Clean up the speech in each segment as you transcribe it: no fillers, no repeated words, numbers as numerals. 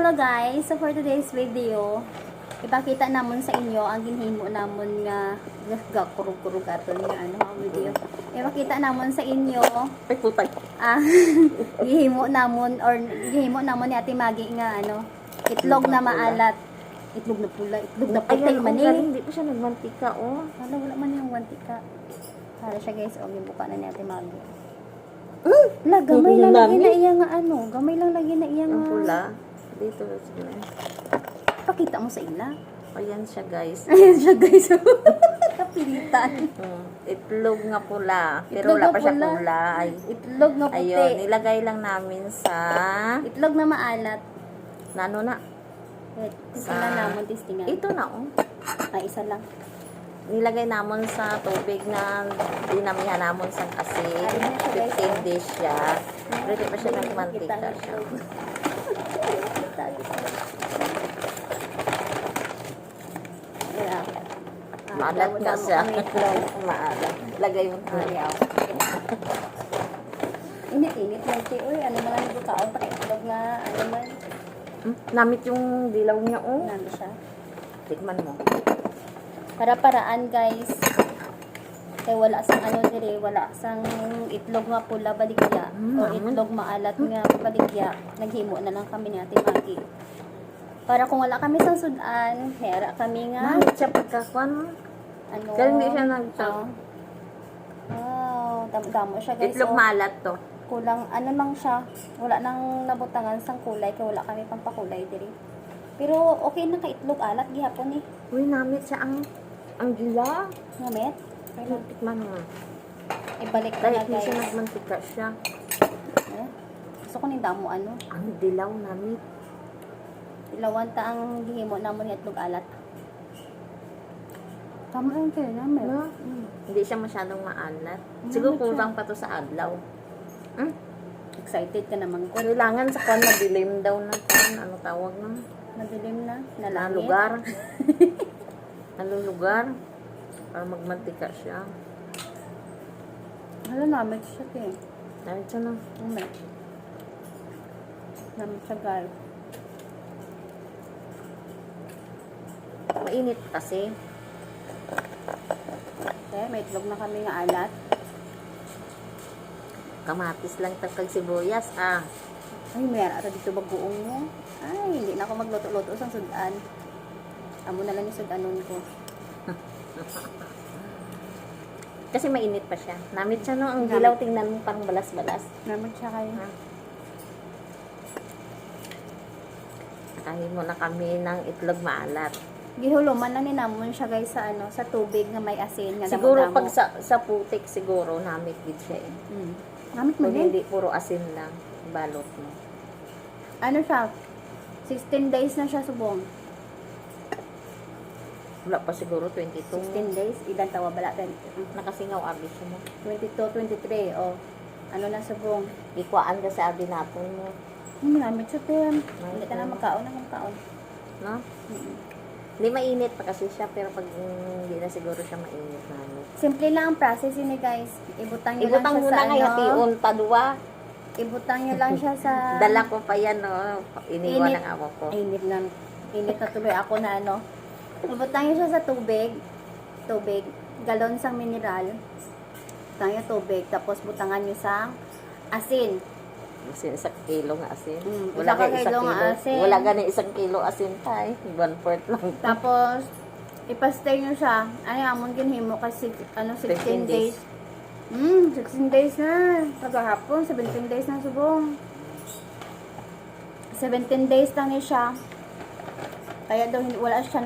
Hello guys, so for today's video, ipakita namon sa inyo ang ginhimo namon nga gakurug-kurug aton nga ang video. Ipakita namon sa inyo Ay, putay. gihimo namon ni Ate Maggie nga itlog na maalat. Itlog na pula, itlog na puti man Hindi pa siya nagmantika, oh. wala man yung wantika. Para siya guys, gibuka na ni Ate Maggie. Gamay lang lagi na iya nga gamay lang lagi na iya Ang nga. pula. Dito, sige. Pakita mo sa ila. Ayan siya, guys. Ayan siya guys. Kapilitan. Itlog nga pula. Itlog Pero wala nga pa siya pula. kulay. Itlog na puti. Ayun, nilagay lang namin sa... Itlog na maalat. Nano na? Tistingan namon, tistingan. Ito na, oh. Ay, isa lang. Nilagay namon sa tubig na dinamihan namon sa asin. 15 days siya. Ready pa siya ng mantika siya. Maalat nga siya. Maalat. Lagay mo tayo. Init-init lang siya. Uy, ano mga nagbukaon pa itlog nga, man. Namit yung dilaw niya, oh. Nando siya. Tikman mo. Para-paraan guys. Kaya wala sang dire, wala sang itlog nga pula baligya o itlog maalat nga baligya. Naghimo na lang kami ni Ate Maggie. Para kung wala kami sang sudan, hera kami nga Namit siya pagkakuan. Kaya hindi siya nagtang. Wow, damo siya guys. Itlog maalat to. Kulang lang siya. Wala nang nabutangan sang kulay kaya wala kami pang pakulay dire. Pero okay na ka itlog alat gihapon eh. Uy, namit siya ang gila. Ngamit. Tikman mo. Ibalik ko Dahil na hindi guys. siya nagmantika siya. Eh? Gusto ko ni damo Ang dilaw namit. Ilawan ta ang gihimo namon ni itlog alat. Tama ang kaya namin. No? Hindi siya masyadong maalat. Siguro kulang pa to sa adlaw. Excited ka naman ko. Kailangan sa kwan madilim daw na kwan. Ano tawag na? Madilim na. Na Nalangit. lugar. Ano lugar? Para magmantika siya. Hala namin siya eh. Namit siya na. Namin siya guys. Mainit kasi. Okay, may itlog na kami nga alat. Kamatis lang tapos sibuyas. Ay, mayroon ata dito bagoong mo. Ay, hindi na ako magluto-luto sa sudan. Amo na lang yung sudanon ko. Kasi mainit pa siya. Namit siya, no? Ang dilaw, tingnan mo parang balas-balas. Namin siya kayo. Nakahimo na kami ng itlog maalat. Gihuluman lang ni namon siya guys sa sa tubig nga may asin nga Siguro damo-damo. pag sa putik, siguro namit gid siya eh. Namit mo Kung din. hindi, puro asin lang. Balot mo. Ano siya? 16 days na siya subong. Wala pa siguro 22. 16 days, ilan tawa bala? Nakasingaw abi siya mo. 22, 23, oh. Ano na subong? Ikuan ka sa abi natin mo. Namit siya Tim. Hindi ka na magkaon na magkaon. No? Hindi mainit pa kasi siya, pero pag hindi na siguro siya mainit namin. Simple lang ang process ni guys. Ibutang niyo lang Ibutang siya mo sa na nga hation, tadwa. Ibutang niyo lang siya sa Dala ko pa yan, no? Iniwan ng amo ko. Init na. Init na tuloy ako na Ibutang niyo siya sa tubig. Tubig. Galon sang mineral. Butang niyo tubig. Tapos butangan niyo sa asin. Kasi 1 kilo nga asin. Isa ka kilo nga asin. Wala gani 1 kilo asin tay. 1/4 lang. Tapos, ipastay nyo siya. Ano amon ginhimo kasi 16 days. 16 days na. Pagkahapon, 17 days na subong. 17 days lang niya siya. Kaya daw wala siya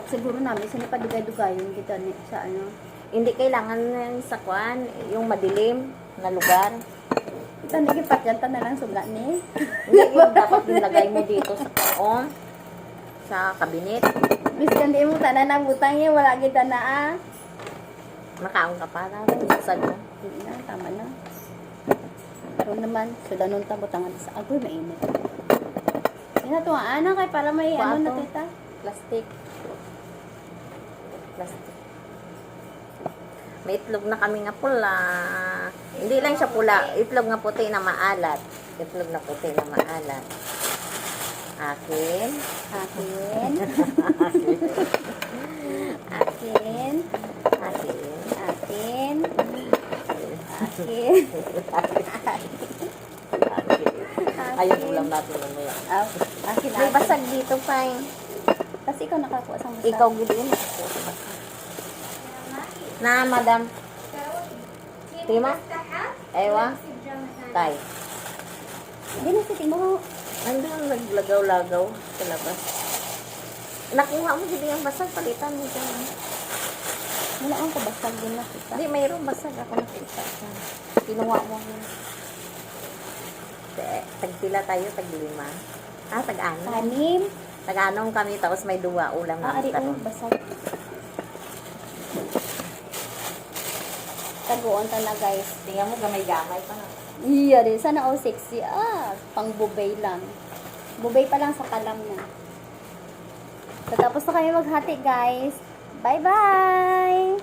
siguro namin sinipadugay-dugayon kita sa Hindi kailangan sa kwan, yung madilim na lugar. Ito nagipatyan na lang suga ni. Hindi yung dapat nilagay mo dito sa kaon, sa kabinet. Biskan di mo tanan ang butang niya, wala kita na Makaon ka pa na, sago. Hindi na, tama na. Pero naman, sudanon ta butangan sa agoy mainit. Yan na tuwaan kay para may Kuha na to. tita. Plastic. Plastic. May itlog na kami nga pula. Hindi lang siya pula. Itlog nga puti na maalat. Itlog na puti na maalat. Akin. Akin. Akin. Akin. Akin. Akin. Ayun, ulam natin mamaya. Akin. May basag dito, Pay. Kasi ikaw nakakuha sa basag. Ikaw gid yun. Na, madam. Tima? Ewa? Tay. Hindi na si Timo. Andun naglagaw-lagaw sa labas. Nakuha mo gid yung basag, palitan mo dyan. Wala ang kabasag din nakita. Hindi, mayroong basag ako nakita. Kinuha mo yun. Tagpila tayo, tag-5. Tag-6. Anim. Tag-6 kami, tapos may 2 ulam na Ari karon. basag. Taguan ta na guys. Tingnan mo, gamay-gamay pa na. Iya rin. Sana all sexy. Pang bubay lang. Bubay pa lang sa kalam na. So, tapos na kami maghati guys. Bye-bye!